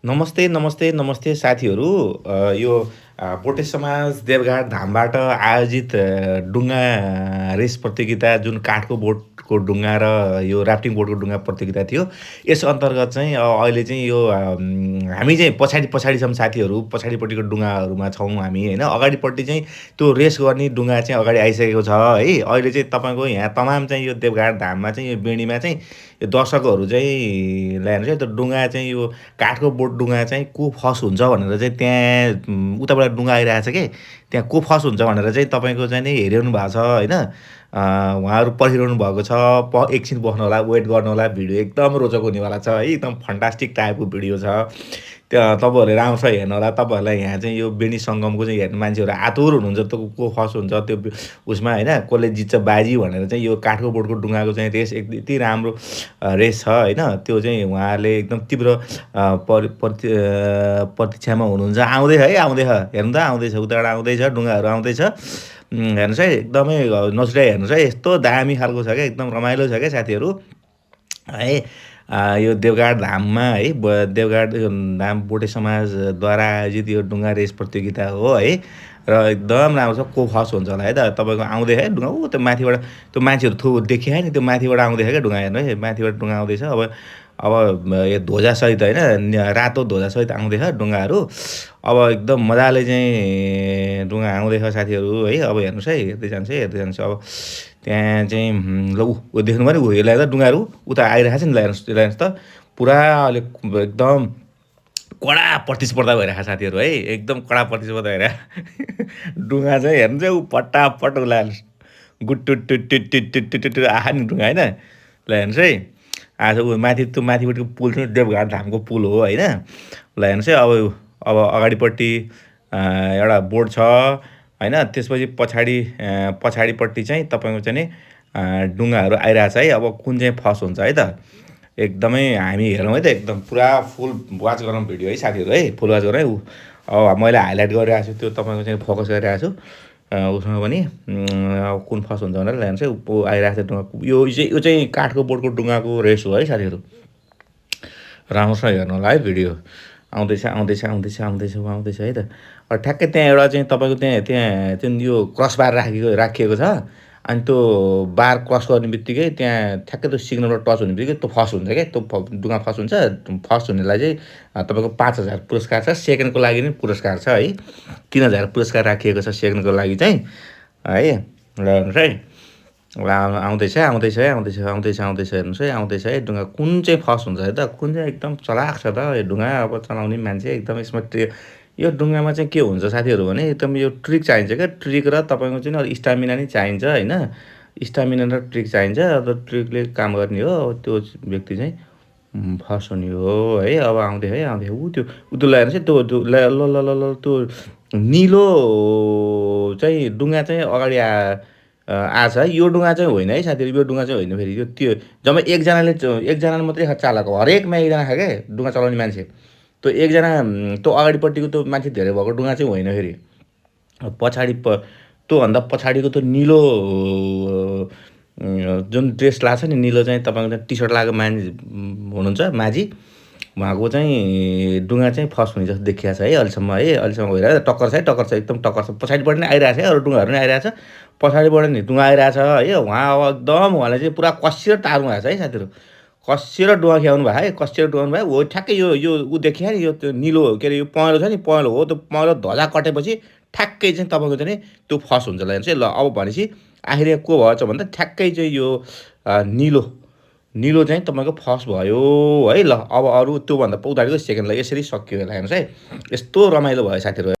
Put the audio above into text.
नमस्ते, नमस्ते, नमस्ते साथीहरू। यो भोटे समाज देवघाट धामबाट आयोजित डुङ्गा रेस प्रतियोगिता जुन काठको बोटको डुङ्गा र यो राफ्टिङ बोटको डुङ्गा प्रतियोगिता थियो। यस अन्तर्गत चाहिँ अहिले चाहिँ यो हामी चाहिँ पछाडि छौँ साथीहरू, पछाडिपट्टिको डुङ्गाहरूमा छौँ हामी होइन। अगाडिपट्टि चाहिँ त्यो रेस गर्ने डुङ्गा चाहिँ अगाडि आइसकेको छ है। अहिले चाहिँ तपाईँको यहाँ तमाम चाहिँ यो देवघाट धाममा चाहिँ यो बेँडीमा चाहिँ यो दर्शकहरू चाहिँ ल्याएर चाहिँ त्यो डुङ्गा चाहिँ यो काठको बोट डुङ्गा चाहिँ को फर्स्ट हुन्छ भनेर चाहिँ त्यहाँ उताबाट डुङ्गा आइरहेको छ कि त्यहाँ को फर्स्ट हुन्छ भनेर चाहिँ तपाईँको चाहिँ नि हेरिरहनु भएको छ होइन। उहाँहरू पर्खिरहनु भएको छ। एकछिन बस्नु होला, वेट गर्नु होला। भिडियो एकदम रोचक हुनेवाला छ है। एकदम फन्टास्टिक टाइपको भिडियो छ। त्यहाँ तपाईँहरूले राम्रोसँग हेर्नु होला। तपाईँहरूलाई यहाँ चाहिँ यो बेनी सङ्गमको चाहिँ हेर्ने मान्छेहरू आतुर हुनुहुन्छ त्यो को फर्स्ट हुन्छ त्यो उसमा होइन, कसले जित्छ बाजी भनेर चाहिँ यो काठको बोटको डुङ्गाको चाहिँ रेस यति राम्रो रेस छ होइन। त्यो चाहिँ उहाँहरूले एकदम तीव्र प्रतीक्षामा हुनुहुन्छ। आउँदैछ है, आउँदैछ, हेर्नु त आउँदैछ, उताबाट आउँदैछ, डुङ्गाहरू आउँदैछ। हेर्नुहोस् है, एकदमै नछुटाइ हेर्नुहोस् है। यस्तो दामी खालको छ क्या, एकदम रमाइलो छ क्या साथीहरू है। यो देवघाट धाममा है, देवघाट धाम भोटे समाजद्वारा आयोजित यो डुङ्गा रेस प्रतियोगिता हो है। र एकदम राम्रो छ। को फर्स्ट हुन्छ होला है त। तपाईँको आउँदैछ है डुङ्गा, त्यो माथिबाट त्यो मान्छेहरू देखियो नि, त्यो माथिबाट आउँदैछ क्या डुङ्गा, हेर्नु है, माथिबाट डुङ्गा आउँदैछ। अब यो ध्वजासहित होइन, रातो ध्वजासहित आउँदैछ डुङ्गाहरू। अब एकदम मजाले चाहिँ डुङ्गा आउँदैछ साथीहरू है। अब हेर्नुहोस् है, हेर्दै जानुहोस् है, हेर्दै जानुहोस्। अब त्यहाँ चाहिँ ल ऊ देख्नु भयो नि, ऊ यसलाई त डुङ्गाहरू उता आइरहेको छ नि, हेर्नुहोस् त। पुरा अहिले एकदम कडा प्रतिस्पर्धा भइरहेको छ साथीहरू है। एकदम कडा प्रतिस्पर्धा भइरहेको डुङ्गा चाहिँ हेर्नु चाहिँ ऊ पट्टापट उसलाई गुटुटुटुटुटुटुटु आहा नि डुङ्गा होइन। ल हेर्नुहोस् है, आज ऊ माथि त्यो माथिपट्टिको पुल चाहिँ देवघाट धामको पुल हो होइन। ल हेर्नुहोस् है, अब अगाडिपट्टि एउटा बोर्ड छ होइन। त्यसपछि पछाडिपट्टि चाहिँ तपाईँको चाहिँ नि डुङ्गाहरू आइरहेछ है। अब कुन चाहिँ फर्स्ट हुन्छ है त। एकदमै हामी हेरौँ है त, एकदम पुरा फुल वाच गरौँ भिडियो है साथीहरू है, फुल वाच गरौँ है। अब मैले हाइलाइट गरिरहेको छु, त्यो तपाईँको चाहिँ फोकस गरिरहेको छु उसमा पनि। कुन फर्स्ट हुन्छ भनेर हेर्नुहोस् है, ऊ आइरहेको छ डुङ्गा। यो चाहिँ काठको बोटको डुङ्गाको रेस हो है साथीहरू। राम्रोसँग हेर्नु होला है भिडियो। आउँदैछ आउँदैछ आउँदैछ आउँदैछ आउँदैछ है त। ठ्याक्कै त्यहाँ एउटा चाहिँ तपाईँको त्यहाँ यो क्रस बार राखिएको छ। अनि त्यो बार क्रस गर्ने बित्तिकै त्यहाँ ठ्याक्कै त्यो सिग्नलबाट टच हुने बित्तिकै त्यो फर्स्ट हुन्छ क्या, त्यो डुङ्गा फर्स्ट हुन्छ। फर्स्ट हुनेलाई चाहिँ तपाईँको 5,000 पुरस्कार छ। सेकेन्डको लागि पनि पुरस्कार छ है, 3,000 पुरस्कार राखिएको छ सेकेन्डको लागि चाहिँ है। ल हेर्नुहोस् है, आउँदैछ आउँदैछ आउँदैछ आउँदैछ आउँदैछ हेर्नुहोस् है, आउँदैछ है डुङ्गा। कुन चाहिँ फर्स्ट हुन्छ है त, कुन चाहिँ एकदम चलाक छ त यो डुङ्गा। अब चलाउने मान्छे एकदम यसमा यो डुङ्गामा चाहिँ के हुन्छ साथीहरू भने एकदम यो ट्रिक चाहिन्छ क्या। ट्रिक र तपाईँको चाहिँ अलिक स्टामिना नै चाहिन्छ होइन। स्टामिना र ट्रिक चाहिन्छ। अब ट्रिकले काम गर्ने हो, त्यो व्यक्ति चाहिँ फर्स्ट हुने हो है। अब आउँदै है, आउँदै त्यो हेर्नुहोस् है, त्यो ल ल ल ल ल त्यो निलो चाहिँ डुङ्गा चाहिँ अगाडि आछ है। यो डुङ्गा चाहिँ होइन है साथीहरू, यो डुङ्गा चाहिँ होइन। फेरि त्यो जम्मै एकजनाले मात्रै चलाएको, हरेकमा एकजना छ क्या डुङ्गा चलाउने मान्छे। त्यो एकजना त्यो अगाडिपट्टिको त्यो मान्छे धेरै भएको डुङ्गा चाहिँ होइन फेरि। त्योभन्दा पछाडिको त्यो निलो जुन ड्रेस लाएको छ नि, निलो चाहिँ तपाईँको टी सर्ट लगाएको मान्छे हुनुहुन्छ माझी, उहाँको चाहिँ डुङ्गा चाहिँ फर्स्ट हुने जस्तो देखिएको छ है अहिलेसम्म है। अहिलेसम्म भइरहेको छ, टक्कर छ है, टक्कर छ, एकदम टक्कर छ। पछाडिबाट नै आइरहेको छ है, अरू डुङ्गाहरू नै आइरहेको छ। पछाडिबाट नि डुङ्गा आइरहेको छ है। उहाँ अब एकदम उहाँलाई चाहिँ पुरा कसिएर तार्नु भएको छ है साथीहरू। कसिएर डुङ्गा खियाउनु भयो है, कसिएर डुङ्गाउनु भयो। हो ठ्याक्कै यो ऊ देखियो नि, यो त्यो निलो के अरे यो पहेँलो छ नि, पहेँलो हो। त्यो पहेँलो ध्वजा कटेपछि ठ्याक्कै चाहिँ तपाईँको चाहिँ नि त्यो फर्स्ट हुन्छ। ल हेर्नुहोस् है। ल अब भनेपछि आखिर को भएछ भन्दा ठ्याक्कै चाहिँ यो निलो चाहिँ तपाईँको फर्स्ट भयो है। ल अब अरू त्योभन्दा उतारिको सेकेन्डलाई यसरी सकियो। हेर्नुहोस् है, यस्तो रमाइलो भयो साथीहरू।